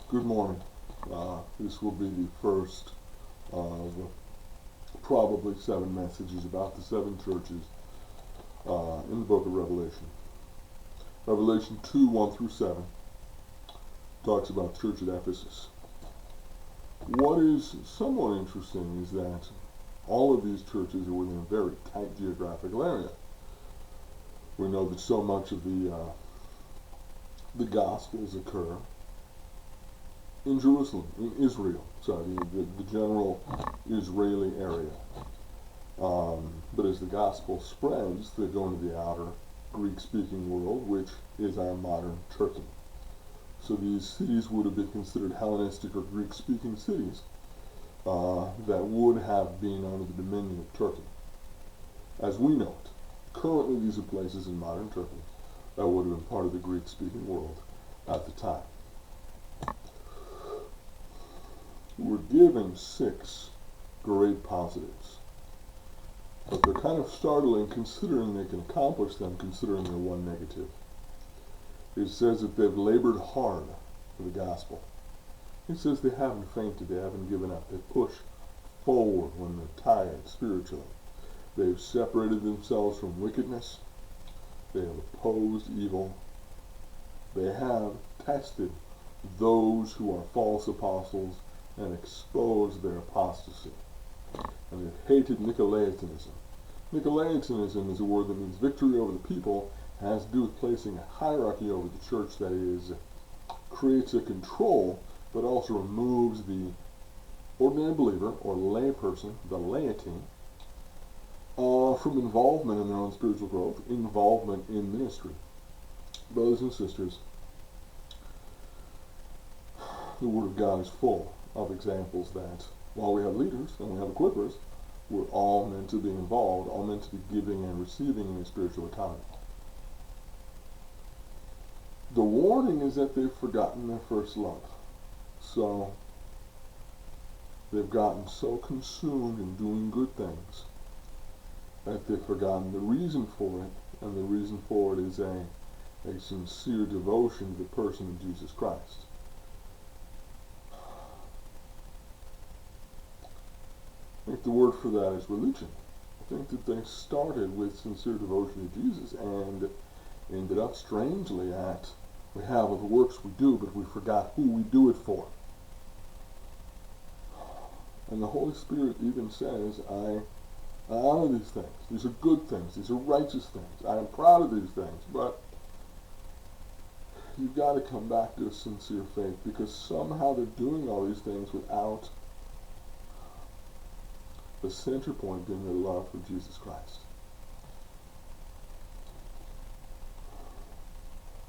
Good morning. This will be the first of probably 7 messages about the 7 churches in the book of Revelation. Revelation 2, 1 through 7 talks about the Church at Ephesus. What is somewhat interesting is that all of these churches are within a very tight geographical area. We know that so much of the Gospels occur in Jerusalem, in Israel, the general Israeli area. But as the gospel spreads, they go into the outer Greek-speaking world, which is our modern Turkey. So these cities would have been considered Hellenistic or Greek-speaking cities that would have been under the dominion of Turkey. As we know it, currently these are places in modern Turkey that would have been part of the Greek-speaking world at the time. We're given 6 great positives, but they're kind of startling considering they can accomplish them, considering they're one negative. It says that they've labored hard for the gospel. It says they haven't fainted, they haven't given up. They push forward when they're tired spiritually. They've separated themselves from wickedness. They have opposed evil. They have tested those who are false apostles and exposed their apostasy. And they've hated Nicolaitanism. Nicolaitanism is a word that means victory over the people, and has to do with placing a hierarchy over the church that is creates a control, but also removes the ordinary believer or lay person, the laity, from involvement in their own spiritual growth, involvement in ministry. Brothers and sisters, the Word of God is full of examples that while we have leaders and we have equippers, we're all meant to be involved, all meant to be giving and receiving in a spiritual economy. The warning is that they've forgotten their first love. So they've gotten so consumed in doing good things that they've forgotten the reason for it, and the reason for it is a sincere devotion to the person of Jesus Christ. I think the word for that is religion. I think that they started with sincere devotion to Jesus and ended up strangely at, we have all the works we do, but we forgot who we do it for. And the Holy Spirit even says, I honor these things. These are good things. These are righteous things. I am proud of these things. But you've got to come back to a sincere faith, because somehow they're doing all these things without the center point being their love for Jesus Christ.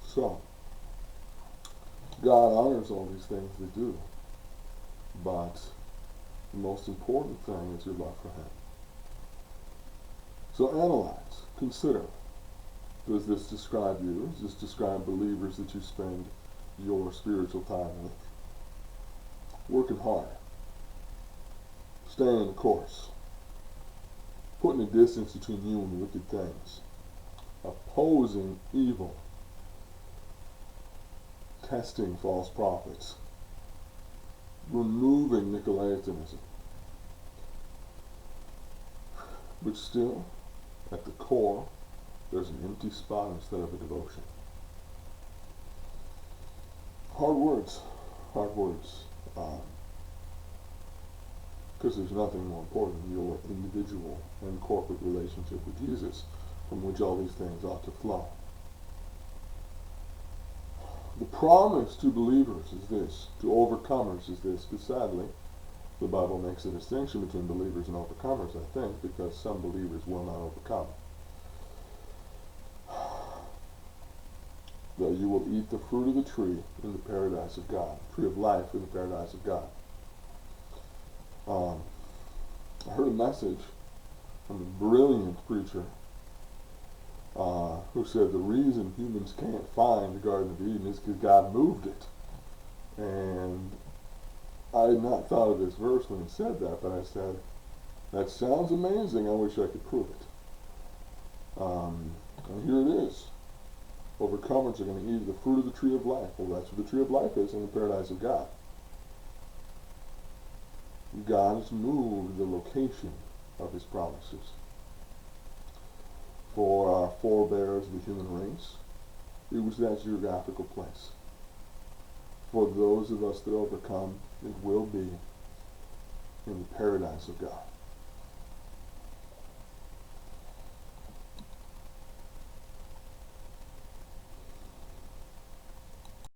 So, God honors all these things they do, but the most important thing is your love for Him. So analyze, consider. Does this describe you? Does this describe believers that you spend your spiritual time with? Working hard. Staying the course. Putting a distance between you and wicked things. Opposing evil. Testing false prophets. Removing Nicolaitanism. But still, at the core, there's an empty spot instead of a devotion. Hard words. Because there's nothing more important than your individual and corporate relationship with Jesus, from which all these things ought to flow. The promise to believers is this, to overcomers is this, but sadly, the Bible makes a distinction between believers and overcomers, I think, because some believers will not overcome. That you will eat the fruit of the tree in the paradise of God, tree of life in the paradise of God. I heard a message from a brilliant preacher who said the reason humans can't find the Garden of Eden is because God moved it. And I had not thought of this verse when he said that, but I said, that sounds amazing, I wish I could prove it. And here it is. Overcomers are going to eat the fruit of the tree of life. Well, that's what the tree of life is in the paradise of God. God has moved the location of his promises. For our forebears of the human race, it was that geographical place. For those of us that overcome, it will be in the paradise of God.